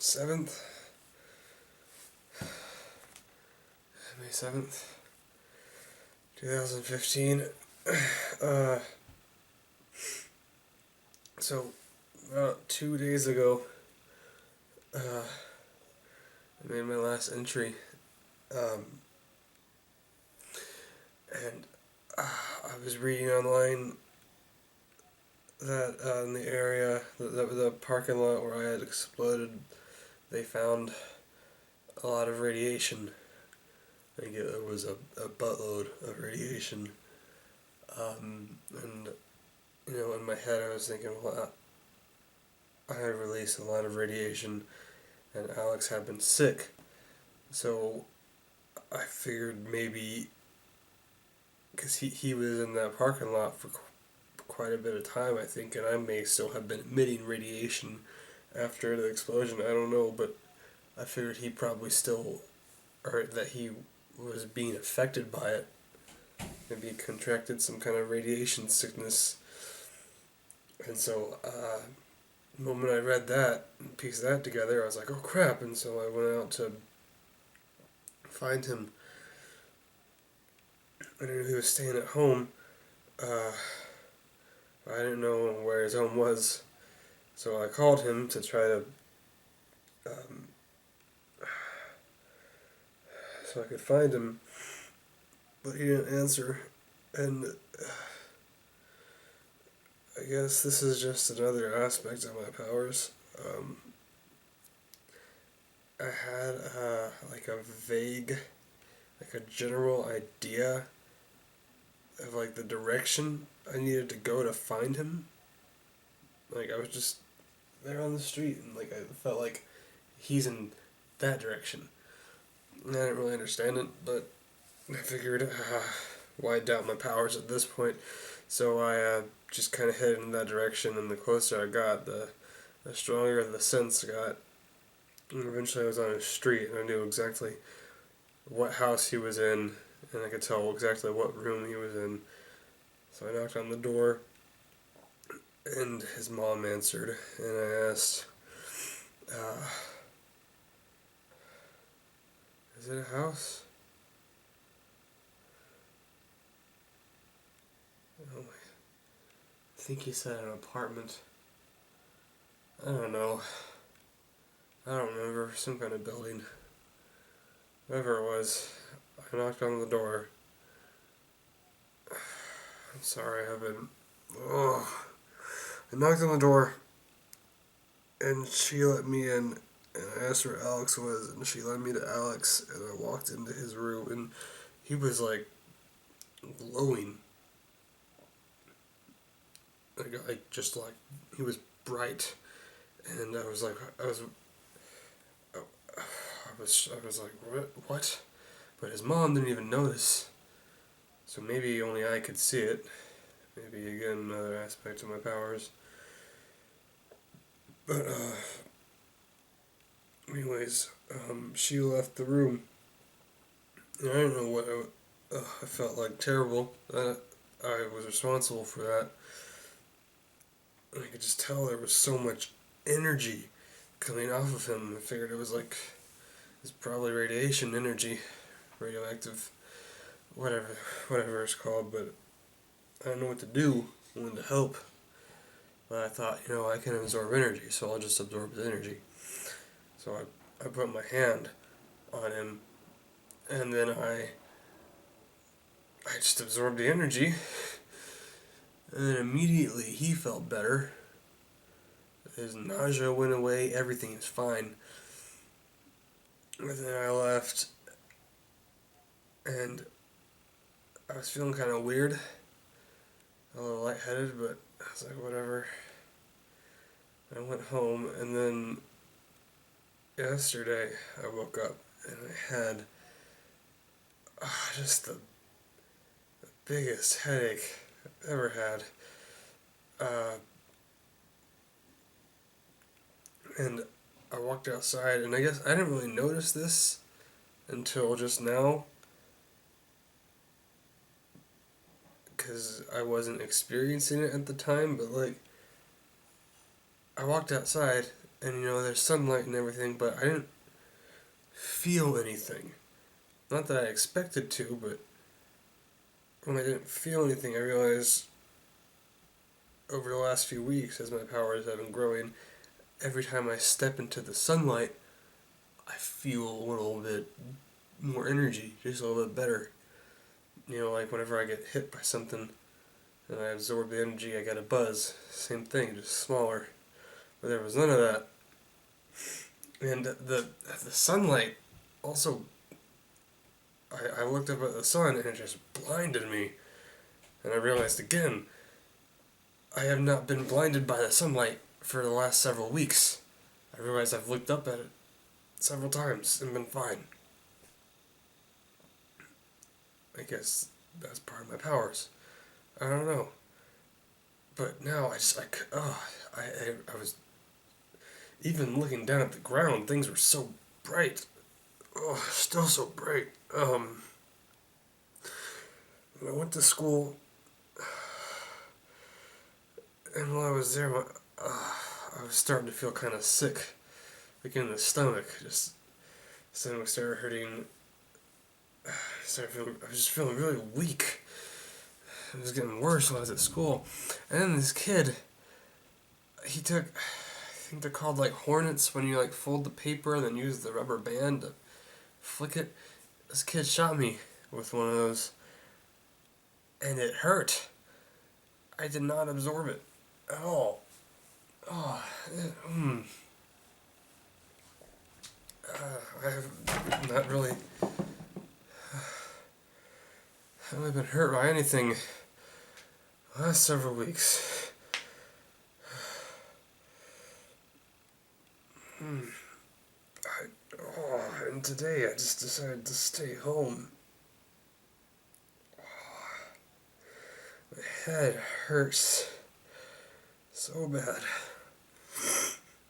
7th, May 7th, 2015. So, about 2 days ago, I made my last entry, and I was reading online that in the area, the parking lot where I had exploded, they found a lot of radiation. I think it was a buttload of radiation. And, in my head I was thinking, well, I had released a lot of radiation, and Alex had been sick. So I figured maybe, because he was in that parking lot for quite a bit of time, I think, and I may still have been emitting radiation after the explosion. I don't know, but I figured he probably still, or that he was being affected by it. Maybe he contracted some kind of radiation sickness. And so, the moment I read that and pieced that together, I was like, oh crap. And so I went out to find him. I knew he was staying at home. I didn't know where his home was. So I called him to try to, so I could find him. But he didn't answer. And I guess this is just another aspect of my powers. I had like a vague, like a general idea of like the direction I needed to go to find him. Like I was just there on the street, and like I felt like he's in that direction. And I didn't really understand it, but I figured, why doubt my powers at this point? So I just kind of headed in that direction, and the closer I got, the stronger the sense got. And eventually I was on a street, and I knew exactly what house he was in, and I could tell exactly what room he was in. So I knocked on the door, and his mom answered, and I asked, is it a house? Oh, I think he said an apartment. I don't know. I don't remember. Some kind of building. Whatever it was, I knocked on the door. I'm sorry, I've been... Oh. I knocked on the door, and she let me in, and I asked where Alex was, and she led me to Alex, and I walked into his room, and he was, like, glowing. Like, just, like, he was bright, and I was like, like, what? But his mom didn't even notice, so maybe only I could see it. Maybe, again, another aspect of my powers. But, anyways, she left the room, and I don't know what I felt like terrible that I was responsible for that. And I could just tell there was so much energy coming off of him. I figured it was like, it's probably radiation energy, radioactive, whatever it's called, but I don't know what to do. I wanted to help, but I thought, I can absorb energy, so I'll just absorb the energy. So I put my hand on him, and then I just absorbed the energy, and then immediately he felt better. His nausea went away, everything is fine. And then I left, and I was feeling kind of weird, a little lightheaded, but I was like, whatever. I went home, and then yesterday I woke up, and I had just the biggest headache I've ever had. And I walked outside, and I guess I didn't really notice this until just now, because I wasn't experiencing it at the time, but like, I walked outside, and there's sunlight and everything, but I didn't feel anything. Not that I expected to, but when I didn't feel anything, I realized over the last few weeks, as my powers have been growing, every time I step into the sunlight, I feel a little bit more energy, just a little bit better. Like whenever I get hit by something and I absorb the energy, I get a buzz. Same thing, just smaller. But there was none of that. And the sunlight also, I looked up at the sun and it just blinded me. And I realized again, I have not been blinded by the sunlight for the last several weeks. I realized I've looked up at it several times and been fine. I guess that's part of my powers. I don't know. But now I was, even looking down at the ground, things were so bright. Oh, still so bright. When I went to school, and while I was there, I was starting to feel kind of sick, like in the stomach. Just stomach started hurting. I was just feeling really weak. It was getting worse when I was at school. And then this kid, he took, I think they're called like hornets, when you like fold the paper and then use the rubber band to flick it. This kid shot me with one of those, and it hurt. I did not absorb it at all. I have not really, haven't been hurt by anything the last several weeks. And today I just decided to stay home. My head hurts so bad.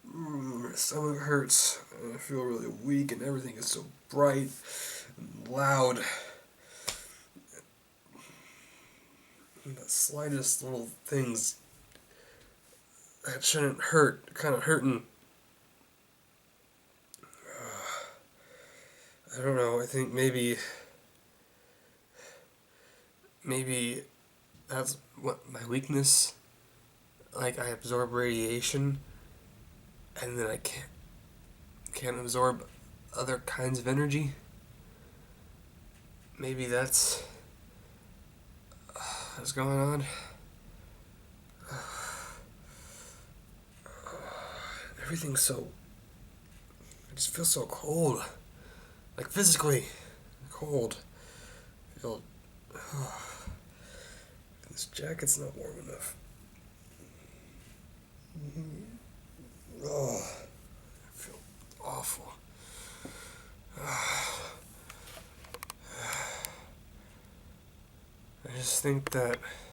My stomach hurts, and I feel really weak, and everything is so bright and loud. And the slightest little things that shouldn't hurt, kind of hurting. I don't know, I think maybe that's what my weakness, like I absorb radiation, and then I can't absorb other kinds of energy. Maybe that's what's going on. Everything's so, I just feel so cold, like physically cold. I feel, this jacket's not warm enough. Oh, I feel awful. I just think that